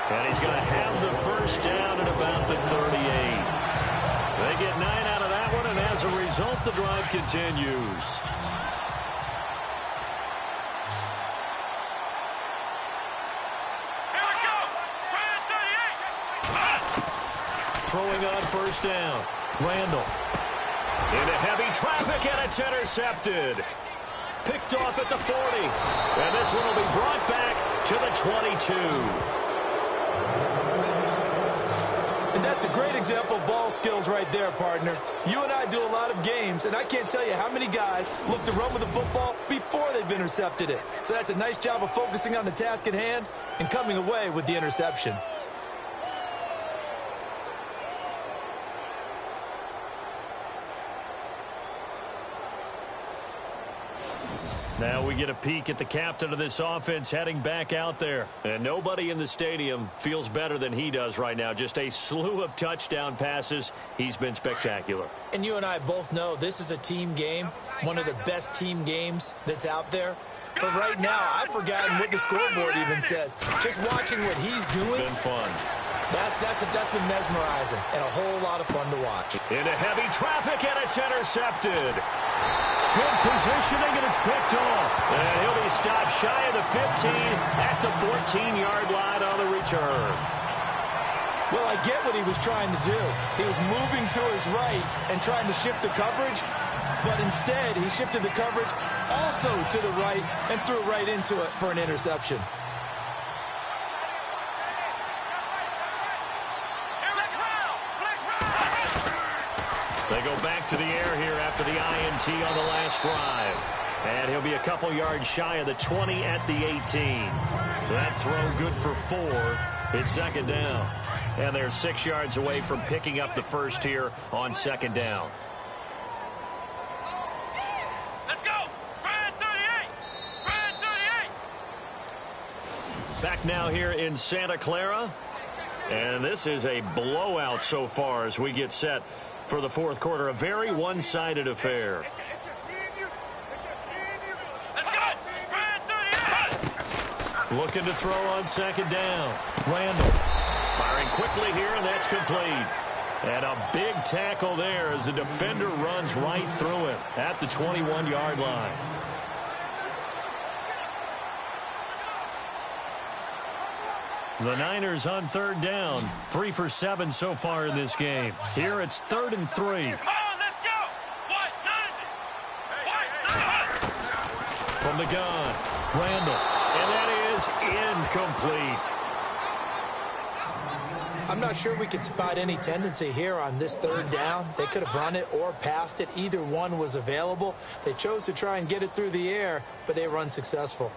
And he's going to have the first down at about the 38. They get 9 out of that one, and as a result, the drive continues. Here we go. Throwing on first down. Randall. Into heavy traffic, and it's intercepted. Picked off at the 40. And this one will be brought back to the 22. And that's a great example of ball skills right there, partner. You and I do a lot of games, and I can't tell you how many guys look to run with the football before they've intercepted it. So that's a nice job of focusing on the task at hand and coming away with the interception. Now we get a peek at the captain of this offense heading back out there. And nobody in the stadium feels better than he does right now. Just a slew of touchdown passes. He's been spectacular. And you and I both know this is a team game, one of the best team games that's out there. But right now, I've forgotten what the scoreboard even says. Just watching what he's doing. Been fun. That's been mesmerizing and a whole lot of fun to watch. Into heavy traffic, and it's intercepted. Good positioning, and it's picked off. And he'll be stopped shy of the 15 at the 14-yard line on the return. Well, I get what he was trying to do. He was moving to his right and trying to shift the coverage, but instead he shifted the coverage also to the right and threw right into it for an interception. They go back to the air here after the INT on the last drive. And he'll be a couple yards shy of the 20 at the 18. That throw good for 4. It's second down. And they're 6 yards away from picking up the first here on second down. Let's go. Spread 38. Spread 38. Back now here in Santa Clara. And this is a blowout so far as we get set for the fourth quarter. A very one-sided affair. Let's go. Spread 38. Looking to throw on second down. Randall firing quickly here, and that's complete. And a big tackle there as the defender runs right through him at the 21-yard line. The Niners on third down. 3 for 7 so far in this game. Here it's 3rd and 3. Come on, let's go. What time is it? From the gun, Randall. And that is incomplete. I'm not sure we could spot any tendency here on this 3rd down. They could have run it or passed it. Either one was available. They chose to try and get it through the air, but they were unsuccessful.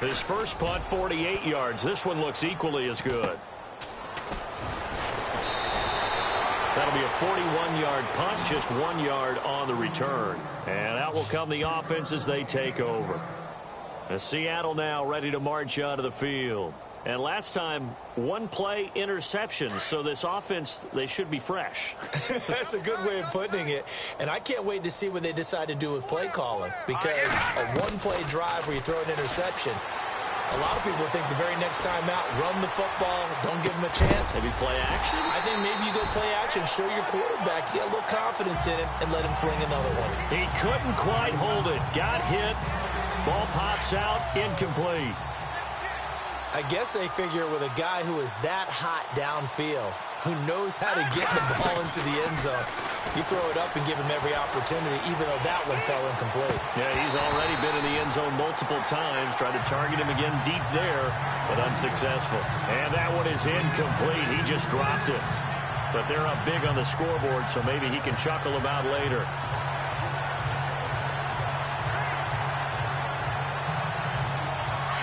His first punt, 48 yards. This one looks equally as good. That'll be a 41-yard punt, just 1 yard on the return. And out will come the offense as they take over. And Seattle now ready to march out of the field. And last time, 1 play interception. So this offense, they should be fresh. That's a good way of putting it. And I can't wait to see what they decide to do with play calling. Because a 1-play drive where you throw an interception, a lot of people think the very next time out, run the football, don't give them a chance. Maybe play action? I think maybe you go play action, show your quarterback, get a little confidence in him, and let him fling another one. He couldn't quite hold it. Got hit. Ball pops out, incomplete. I guess they figure with a guy who is that hot downfield, who knows how to get the ball into the end zone, you throw it up and give him every opportunity, even though that one fell incomplete. Yeah, he's already been in the end zone multiple times, tried to target him again deep there, but unsuccessful. And that one is incomplete. He just dropped it. But they're up big on the scoreboard, so maybe he can chuckle about later.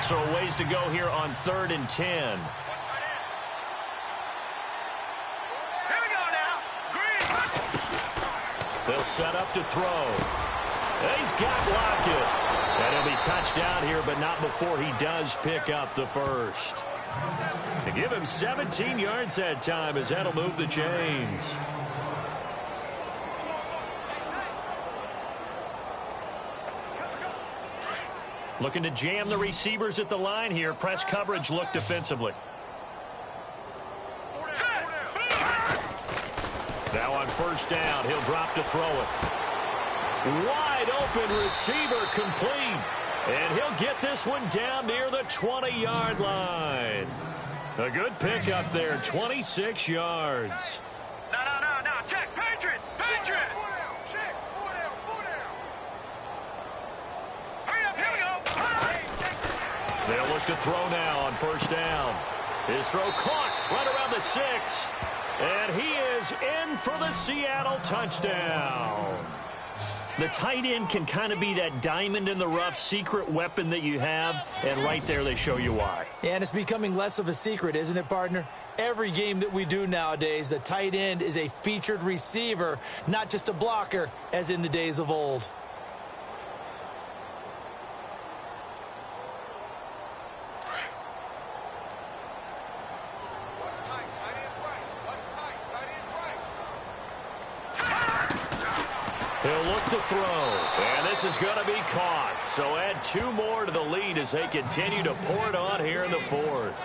So a ways to go here on 3rd and 10. Here we go now. Green. They'll set up to throw. He's got Lockett. And he'll be touched down here, but not before he does pick up the first. To give him 17 yards that time as that'll move the chains. Looking to jam the receivers at the line here. Press coverage look defensively. Now on first down, he'll drop to throw it. Wide open receiver complete. And he'll get this one down near the 20-yard line. A good pickup there, 26 yards. No. Check. Patriot. Check. Hurry up. Here we go. They'll look to throw now on first down. His throw caught right around the 6. And he is in for the Seattle touchdown. The tight end can kind of be that diamond in the rough secret weapon that you have, and right there they show you why. And it's becoming less of a secret, isn't it, partner? Every game that we do nowadays, the tight end is a featured receiver, not just a blocker, as in the days of old. He'll look to throw, and this is going to be caught. So add 2 more to the lead as they continue to pour it on here in the 4th.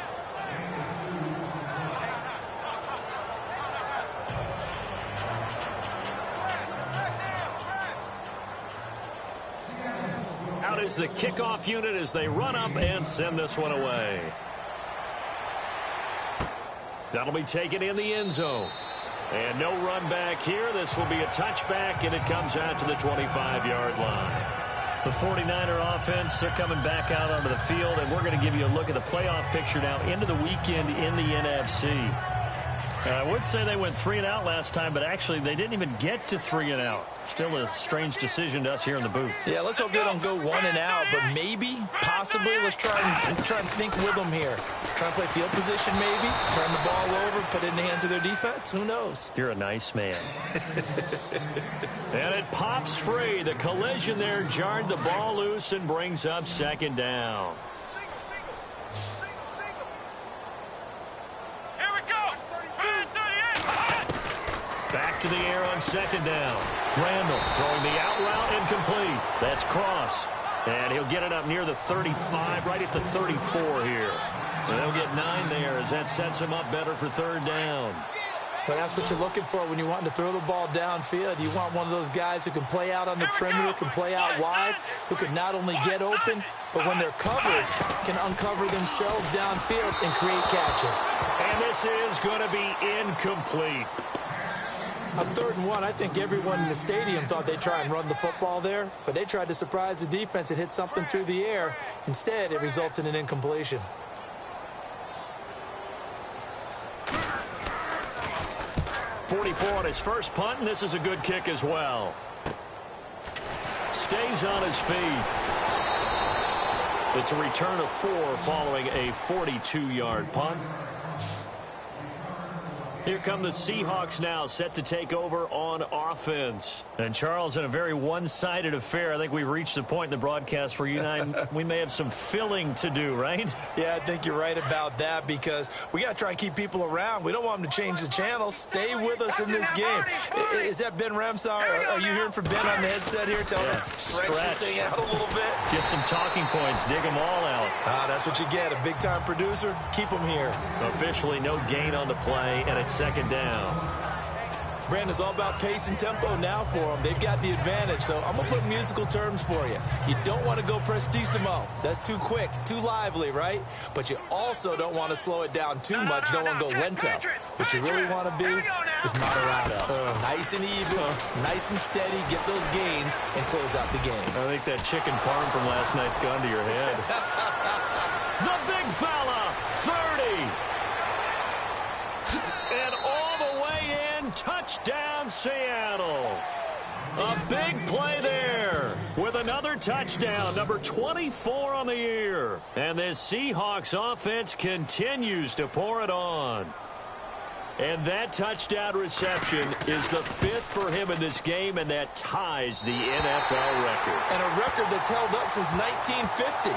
Out is the kickoff unit as they run up and send this one away. That'll be taken in the end zone. And no run back here. This will be a touchback, and it comes out to the 25-yard line. The 49er offense, they're coming back out onto the field, and we're going to give you a look at the playoff picture now into the weekend in the NFC. I would say they went 3-and-out last time, but actually they didn't even get to 3-and-out. Still a strange decision to us here in the booth. Yeah, let's hope they don't go 1-and-out, but maybe, possibly, let's try and think with them here. Try and play field position maybe, turn the ball over, put it in the hands of their defense. Who knows? You're a nice man. And it pops free. The collision there jarred the ball loose and brings up second down. Back to the air on second down. Randall throwing the out route incomplete. That's Cross. And he'll get it up near the 35, right at the 34 here. And they'll get 9 there as that sets him up better for third down. But that's what you're looking for when you want to throw the ball downfield. You want one of those guys who can play out on the perimeter, can play out wide, who can not only get open, but when they're covered, can uncover themselves downfield and create catches. And this is going to be incomplete. On 3rd and 1, I think everyone in the stadium thought they'd try and run the football there, but they tried to surprise the defense and hit something through the air. Instead, it results in an incompletion. On his first punt, and this is a good kick as well. Stays on his feet. It's a return of 4 following a 42-yard punt. Here come the Seahawks now, set to take over on offense. And, Charles, in a very one-sided affair, I think we've reached the point in the broadcast where you and I, we may have some filling to do, right? Yeah, I think you're right about that because we got to try and keep people around. We don't want them to change the channel. Stay with us in this game. Is that Ben Ramsar? Are you hearing from Ben on the headset here? Telling us stretch this thing out a little bit. Get some talking points. Dig them all out. That's what you get. A big-time producer. Keep them here. Officially no gain on the play, and it's second down. Brandon, it's all about pace and tempo now for them. They've got the advantage, so I'm going to put musical terms for you. You don't want to go prestissimo. That's too quick, too lively, right? But you also don't want to slow it down too much. You don't want to go lento. What you really want to be is moderato. Nice and even, nice and steady, get those gains, and close out the game. I think that chicken parm from last night's gone to your head. The big fella, 30. And all the way in, touchdown Seattle. A big play there with another touchdown, number 24 on the year. And this Seahawks offense continues to pour it on. And that touchdown reception is the 5th for him in this game, and that ties the NFL record. And a record that's held up since 1950.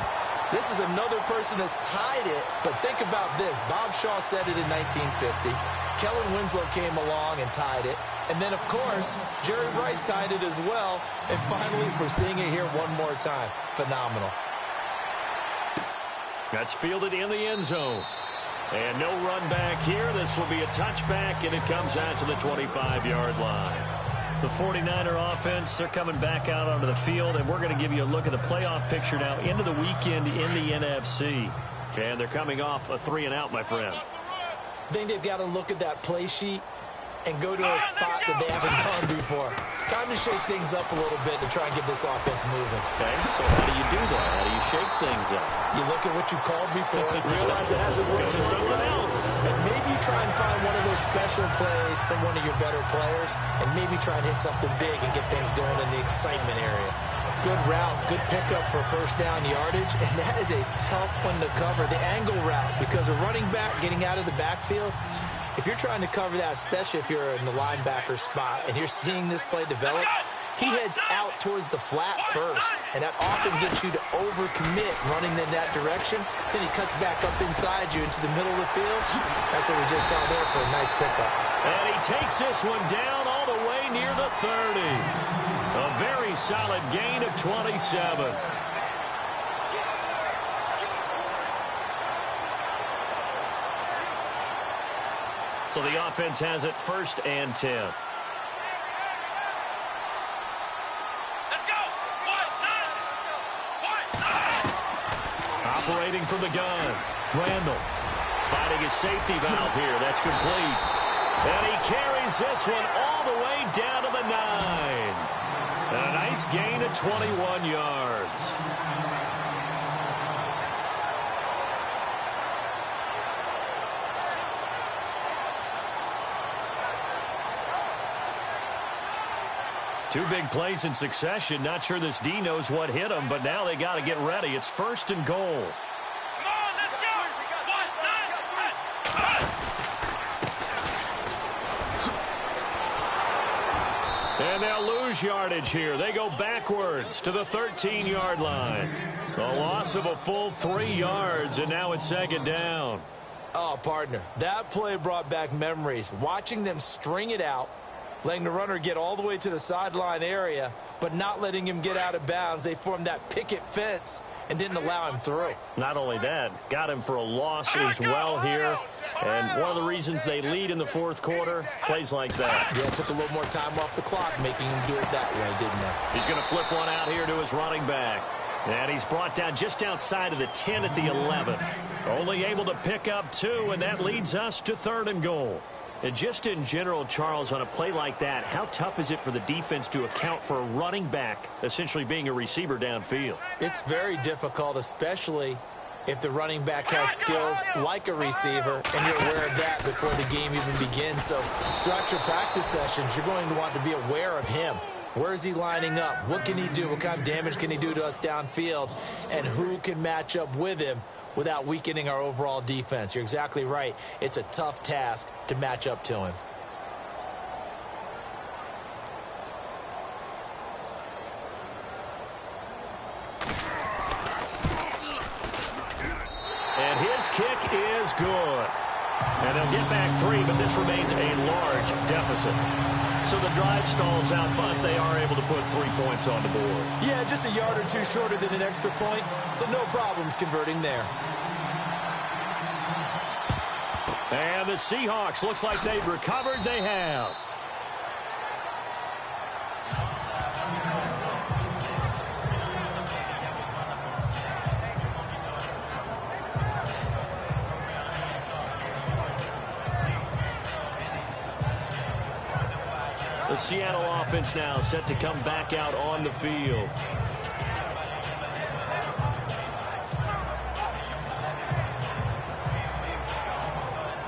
This is another person that's tied it, but think about this. Bob Shaw said it in 1950. Kellen Winslow came along and tied it. And then, of course, Jerry Rice tied it as well. And finally, we're seeing it here one more time. Phenomenal. That's fielded in the end zone. And no run back here. This will be a touchback, and it comes out to the 25-yard line. The 49er offense, they're coming back out onto the field, and we're going to give you a look at the playoff picture now into the weekend in the NFC. And they're coming off a 3-and-out, my friend. I think they've got to look at that play sheet and go to a spot that they haven't gone before. Time to shake things up a little bit to try and get this offense moving. Okay, so how do you do that? How do you shake things up? You look at what you called before, realize it hasn't worked Go to something else. And maybe you try and find one of those special plays from one of your better players, and maybe try and hit something big and get things going in the excitement area. Good route, good pickup for first down yardage, and that is a tough one to cover. The angle route, because a running back getting out of the backfield, if you're trying to cover that, especially if you're in the linebacker spot and you're seeing this play develop, he heads out towards the flat first, and that often gets you to overcommit running in that direction. Then he cuts back up inside you into the middle of the field. That's what we just saw there for a nice pickup. And he takes this one down all the way near the 30. A very solid gain of 27. So the offense has it 1st and 10. Let's go. Operating from the gun. Randall finding his safety valve here. That's complete. And he carries this one all the way down to the 9. And a nice gain of 21 yards. Two big plays in succession. Not sure this D knows what hit him, but now they got to get ready. It's 1st and goal. Come on, let's go. And they'll lose yardage here. They go backwards to the 13-yard line. The loss of a full 3 yards, and now it's 2nd down. Oh, partner, that play brought back memories. Watching them string it out, letting the runner get all the way to the sideline area, but not letting him get out of bounds. They formed that picket fence and didn't allow him through. Not only that, got him for a loss as well here. And one of the reasons they lead in the fourth quarter, plays like that. Yeah, it took a little more time off the clock, making him do it that way, didn't it? He's going to flip one out here to his running back. And he's brought down just outside of the 10 at the 11. Only able to pick up 2, and that leads us to 3rd and goal. And just in general, Charles, on a play like that, how tough is it for the defense to account for a running back essentially being a receiver downfield? It's very difficult, especially if the running back has skills like a receiver, and you're aware of that before the game even begins. So throughout your practice sessions, you're going to want to be aware of him. Where is he lining up? What can he do? What kind of damage can he do to us downfield? And who can match up with him without weakening our overall defense? You're exactly right. It's a tough task to match up to him. And his kick is good. And they'll get back 3, but this remains a large deficit. So the drive stalls out, but they are able to put 3 points on the board. Yeah, just a yard or 2 shorter than an extra point, so no problems converting there. And the Seahawks, looks like they've recovered. They have. The Seattle offense now set to come back out on the field.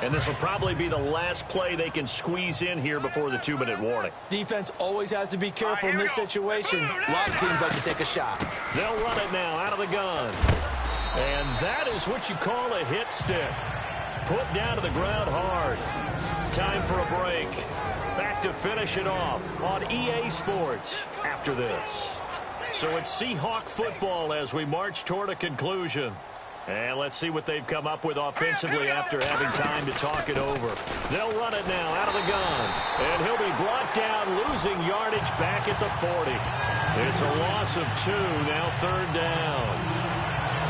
And this will probably be the last play they can squeeze in here before the 2-minute warning. Defense always has to be careful in this situation. A lot of teams like to take a shot. They'll run it now out of the gun. And that is what you call a hit stick. Put down to the ground hard. Time for a break. Back to finish it off on EA Sports after this. So it's Seahawk football as we march toward a conclusion. And let's see what they've come up with offensively after having time to talk it over. They'll run it now out of the gun. And he'll be brought down, losing yardage back at the 40. It's a loss of 2, now 3rd down.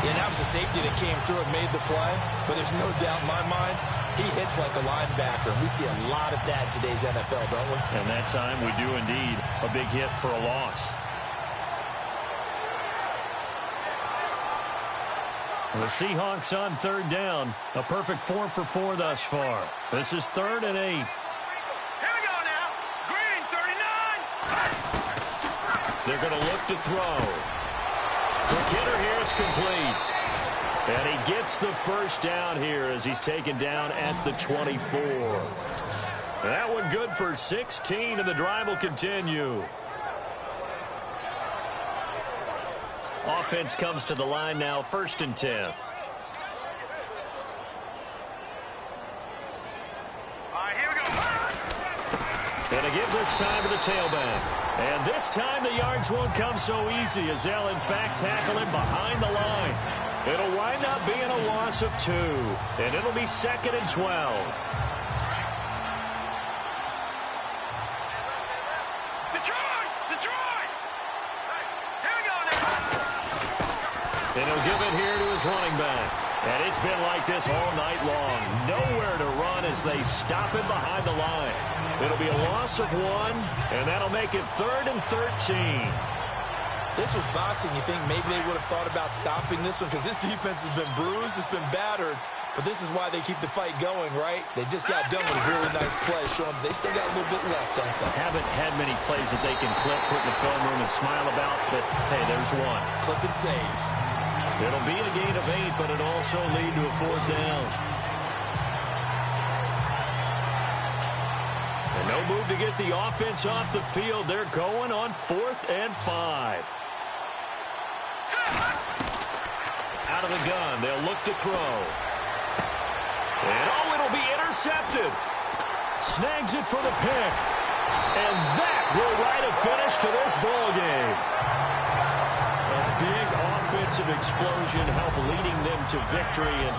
Yeah, that was a safety that came through and made the play. But there's no doubt in my mind, he hits like a linebacker. We see a lot of that in today's NFL, don't we? And that time we do indeed. A big hit for a loss. The Seahawks on 3rd down. A perfect 4 for 4 thus far. This is 3rd and 8. Here we go now. Green, 39. They're going to look to throw. Quick hitter here. It's complete. And he gets the first down here as he's taken down at the 24. That one good for 16, and the drive will continue. Offense comes to the line now, 1st and 10. All right, here we go. Going to give this time to the tailback. And this time the yards won't come so easy as they'll, in fact, tackle him behind the line. It'll wind up being a loss of 2, and it'll be 2nd and 12. Detroit! Here we go now. And he'll give it here to his running back. And it's been like this all night long. Nowhere to run as they stop him behind the line. It'll be a loss of 1, and that'll make it 3rd and 13. This was boxing. You think maybe they would have thought about stopping this one because this defense has been bruised, it's been battered, but this is why they keep the fight going, right? They just got done with a really nice play, showing they still got a little bit left, don't they? Haven't had many plays that they can clip, put in the film room, and smile about, but, hey, there's one. Clip and save. It'll be a gain of 8, but it'll also lead to a 4th down. And no move to get the offense off the field. They're going on 4th and 5. Out of the gun, they'll look to throw. And, oh, it'll be intercepted. Snags it for the pick. And that will write a finish to this ball game. A big offensive explosion helped leading them to victory. And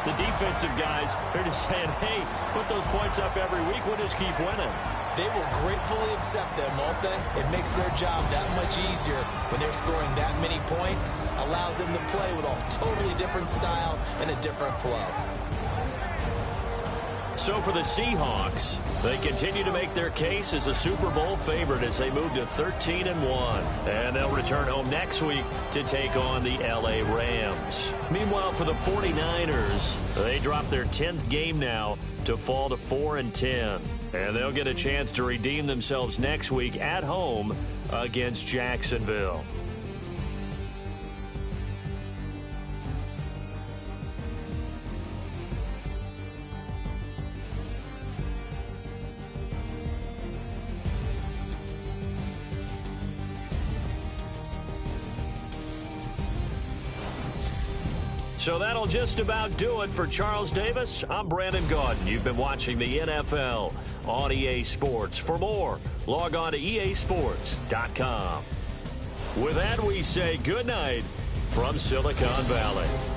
The defensive guys, they're just saying, hey, put those points up every week. We'll just keep winning. They will gratefully accept them, won't they? It makes their job that much easier when they're scoring that many points. Allows them to play with a totally different style and a different flow. So for the Seahawks, they continue to make their case as a Super Bowl favorite as they move to 13-1. And they'll return home next week to take on the L.A. Rams. Meanwhile, for the 49ers, they drop their 10th game now to fall to 4-10. And they'll get a chance to redeem themselves next week at home against Jacksonville. So that'll just about do it for Charles Davis. I'm Brandon Gaudin. You've been watching the NFL on EA Sports. For more, log on to easports.com. With that, we say good night from Silicon Valley.